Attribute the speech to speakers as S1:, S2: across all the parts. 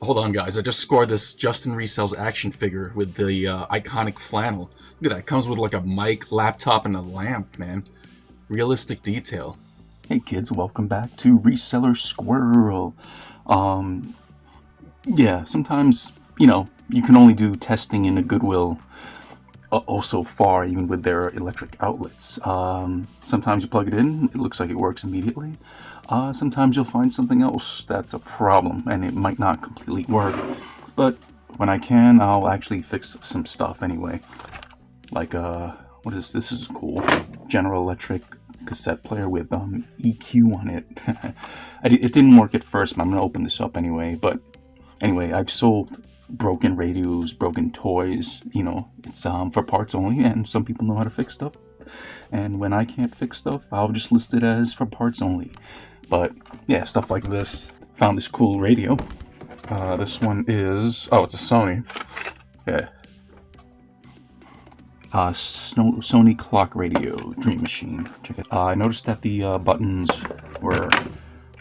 S1: Hold on, guys. I just scored this Justin Resells action figure with the iconic flannel. Look at that. It comes with like a mic, laptop, and a lamp, man. Realistic detail. Hey kids, welcome back to Reseller Squirrel. Yeah, sometimes, you can only do testing in a Goodwill so far, even with their electric outlets. Sometimes you plug it in, it looks like it works immediately. Sometimes you'll find something else that's a problem, and it might not completely work. But when I can, I'll actually fix some stuff anyway. Like, what is this? This is cool. General Electric cassette player with EQ on it. It didn't work at first, but I'm gonna open this up anyway. But anyway, I've sold broken radios, broken toys. It's for parts only, and some people know how to fix stuff. And when I can't fix stuff, I'll just list it as for parts only. But yeah, stuff like this. Found this cool radio. This one is, it's a Sony. Yeah. Sony clock radio, Dream Machine. Check it. I noticed that the buttons were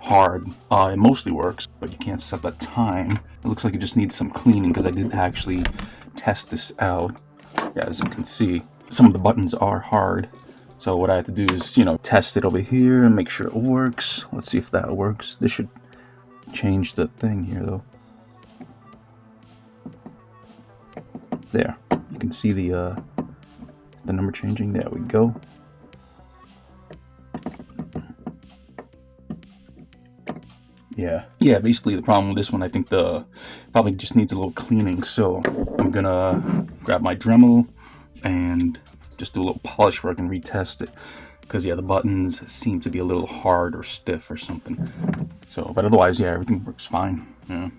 S1: hard. It mostly works, but you can't set the time. It looks like it just needs some cleaning because I did actually test this out. Yeah, as you can see, some of the buttons are hard. So what I have to do is, test it over here and make sure it works. Let's see if that works. This should change the thing here, though. There. You can see the number changing. There we go. Yeah, basically the problem with this one, I think probably just needs a little cleaning. So I'm gonna grab my Dremel and just do a little polish work and retest it. Because yeah, the buttons seem to be a little hard or stiff or something. So, but otherwise, yeah, everything works fine. Yeah.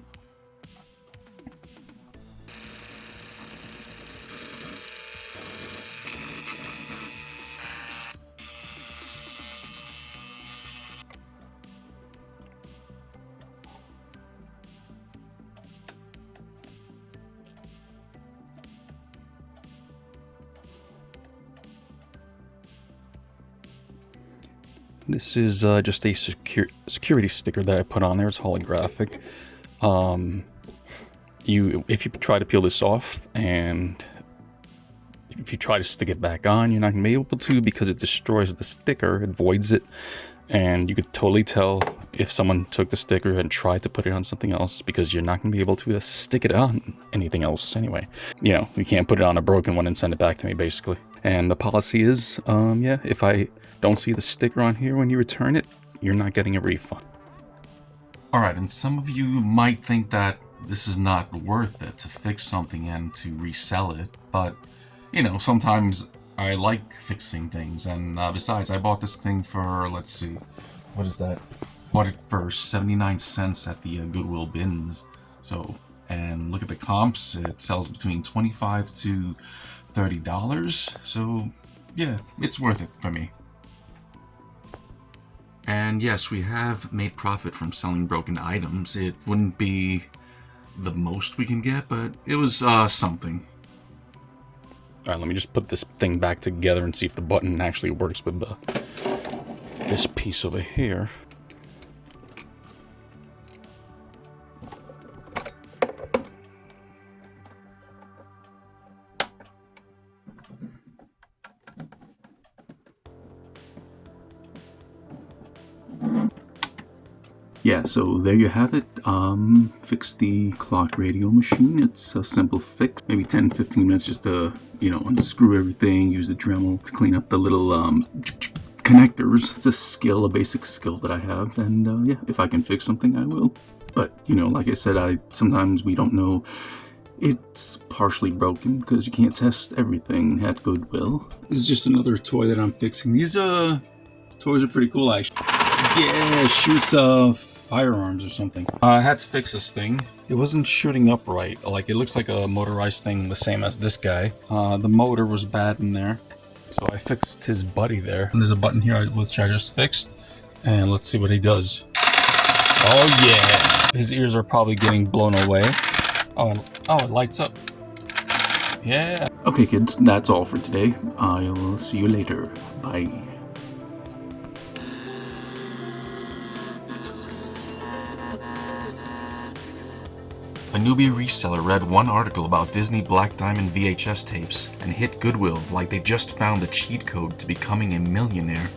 S1: This is just a security sticker that I put on there. It's holographic. If you try to peel this off and if you try to stick it back on, you're not going to be able to because it destroys the sticker. It voids it. And you could totally tell if someone took the sticker and tried to put it on something else because you're not going to be able to stick it on anything else anyway. You can't put it on a broken one and send it back to me, basically. And the policy is, if I don't see the sticker on here when you return it, you're not getting a refund. Alright, and some of you might think that this is not worth it to fix something and to resell it, but, sometimes I like fixing things, and besides, I bought this thing for, let's see, what is that? Bought it for 79 cents at the Goodwill bins. So, and look at the comps, it sells between $25 to $30. So, yeah, it's worth it for me. And yes, we have made profit from selling broken items. It wouldn't be the most we can get, but it was something. Alright, let me just put this thing back together and see if the button actually works with this piece over here. Yeah, so there you have it. Fix the clock radio machine. It's a simple fix. Maybe 10-15 minutes just to, unscrew everything, use the Dremel to clean up the little connectors. It's a basic skill that I have. And yeah, if I can fix something, I will. But, like I said, sometimes we don't know it's partially broken because you can't test everything at Goodwill. This is just another toy that I'm fixing. These toys are pretty cool, actually. Yeah, it shoots firearms or something. I had to fix this thing. It wasn't shooting up right. Like, it looks like a motorized thing the same as this guy. The motor was bad in there. So I fixed his buddy there. And there's a button here which I just fixed. And let's see what he does. Oh yeah! His ears are probably getting blown away. Oh, it lights up. Yeah. Okay kids, that's all for today. I'll see you later. Bye.
S2: A newbie reseller read one article about Disney Black Diamond VHS tapes and hit Goodwill like they just found the cheat code to becoming a millionaire.